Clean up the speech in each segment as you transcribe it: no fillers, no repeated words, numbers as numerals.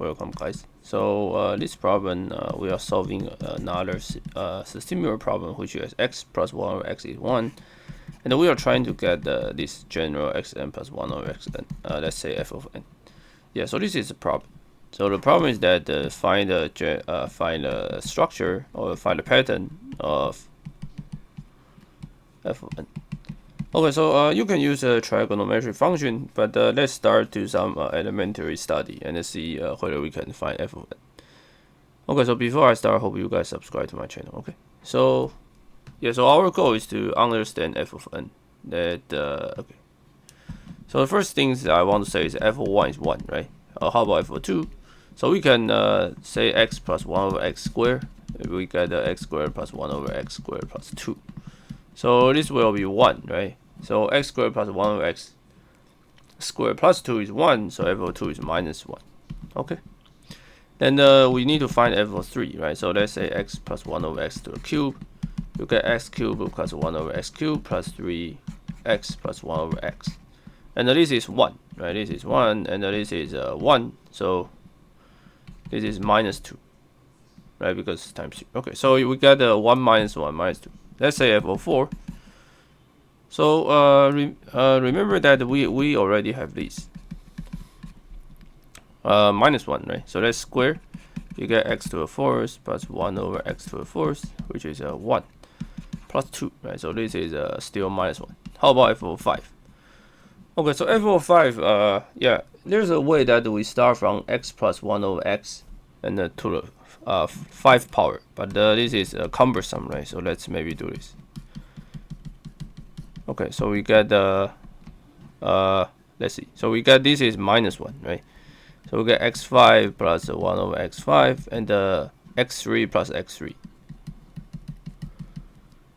welcome guys. So this problem we are solving another similar problem, which is x plus 1 over x is 1, and we are trying to get this general xn plus 1 over xn, let's say f of n. Yeah, so this is a problem. So the problem is that find a structure or find a pattern of f of n. Okay, so you can use a trigonometric function, but let's start to some elementary study and see whether we can find f of n. Okay, so before I start, I hope you guys subscribe to my channel. Okay, so yeah, so our goal is to understand f of n. Okay. So the first things that I want to say is f of 1 is 1, right? How about f of 2? So we can say x plus 1 over x squared. We get x squared plus 1 over x squared plus 2. So this will be 1, right? So x squared plus 1 over x squared plus 2 is 1, so f of 2 is minus 1. Okay. Then we need to find f of 3, right? So let's say x plus 1 over x to the cube. You get x cubed plus 1 over x cubed plus 3x plus 1 over x. And this is 1, right? This is 1, and this is 1. So this is minus 2, right? Because times 3. Okay, so we get 1 minus 1 minus 2. Let's say f of 4. So remember that we already have this minus 1, right? So let's square. You get x to the 4th plus 1 over x to the 4th, which is 1 plus 2, right? So this is still minus 1. How about f of 5? Okay, so f of 5, yeah, there's a way that we start from x plus 1 over x and to the 5 power, but this is cumbersome, right? So let's maybe do this. Okay, so we get let's see. So we get this is minus 1, right? So we get x5 plus 1 over x5 and x3 plus x3.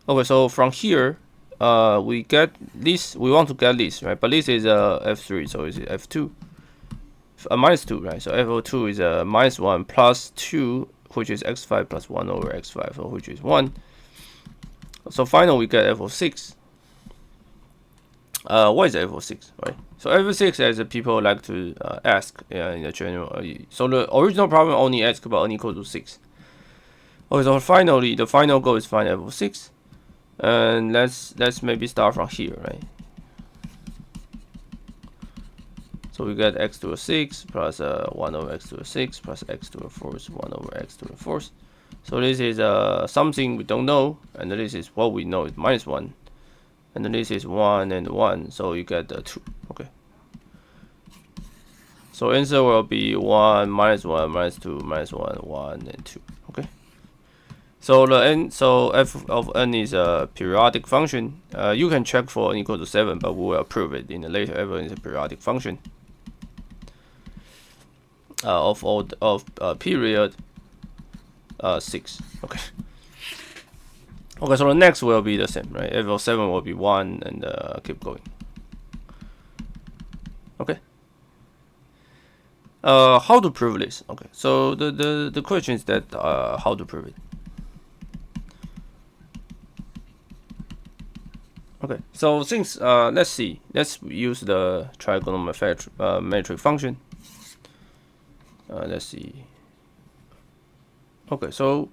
Okay, so from here, we get this. We want to get this, right? But this is f3, so it's f2, minus 2, right? So f of 2 is minus 1 plus 2, which is x5 plus 1 over x5, so which is 1. So finally, we get f of 6. What is f of 6, right? So f of 6, as people like to ask in the general. So the original problem only asked about n equal to 6. Okay, so finally, the final goal is find f of 6. And let's maybe start from here, right? So we get x to the 6 plus 1 over x to the 6 plus x to the 4th 1 over x to the 4th. So this is something we don't know, and this is what we know is minus 1, and then this is 1 and 1, so you get 2. Okay. So answer will be 1 minus 1 minus 2 minus 1 1 and 2. Okay. So f of n is a periodic function. You can check for n equal to 7, but we will prove it in the later. F is a periodic function of period 6. Okay. Okay, so the next will be the same, right? F of 7 will be 1, and keep going. Okay. How to prove this? Okay, so the question is that how to prove it. Okay, so since let's use the trigonometric function. Let's see. Okay, so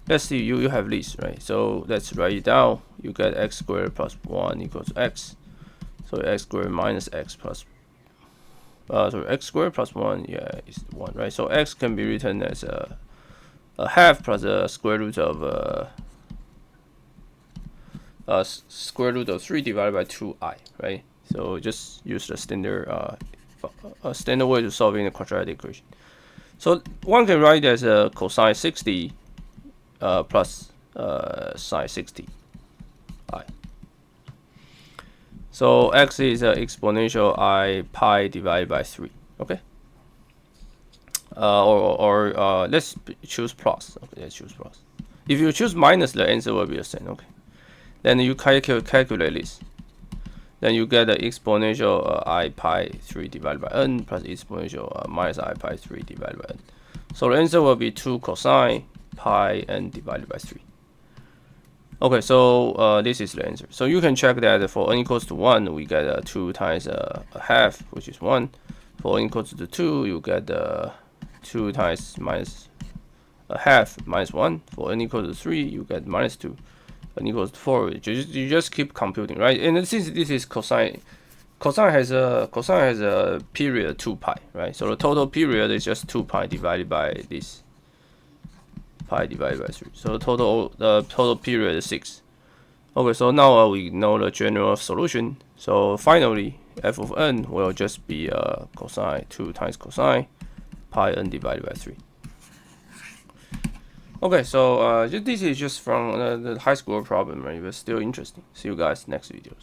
let's see. You have this, right? So let's write it down. You get x squared plus 1 equals x. So x squared minus x plus so x squared plus 1, yeah, is 1, right? So x can be written as a half plus a square root of square root of 3 divided by 2i, right? So just use the standard way to solving the quadratic equation. So one can write as a cosine 60 plus sine 60 I. So x is exponential I pi divided by 3. Okay. Or let's choose plus. Okay, let's choose plus. If you choose minus, the answer will be the same. Okay. Then you calculate this. Then you get the exponential I pi 3 divided by n plus exponential minus I pi 3 divided by n. So the answer will be 2 cosine pi n divided by 3. Okay, so this is the answer. So you can check that for n equals to 1, we get 2 times a half, which is 1. For n equals to 2, you get 2 times minus a half minus 1. For n equals to 3, you get minus 2. N equals to 4. You just keep computing, right? And since this is cosine, cosine has a period 2 pi, right? So the total period is just 2 pi divided by this pi divided by 3. So the total period is 6. Okay, so now we know the general solution. So finally, f of n will just be cosine 2 times cosine pi n divided by 3. Okay, so this is just from the high school problem, right? But still interesting. See you guys next videos.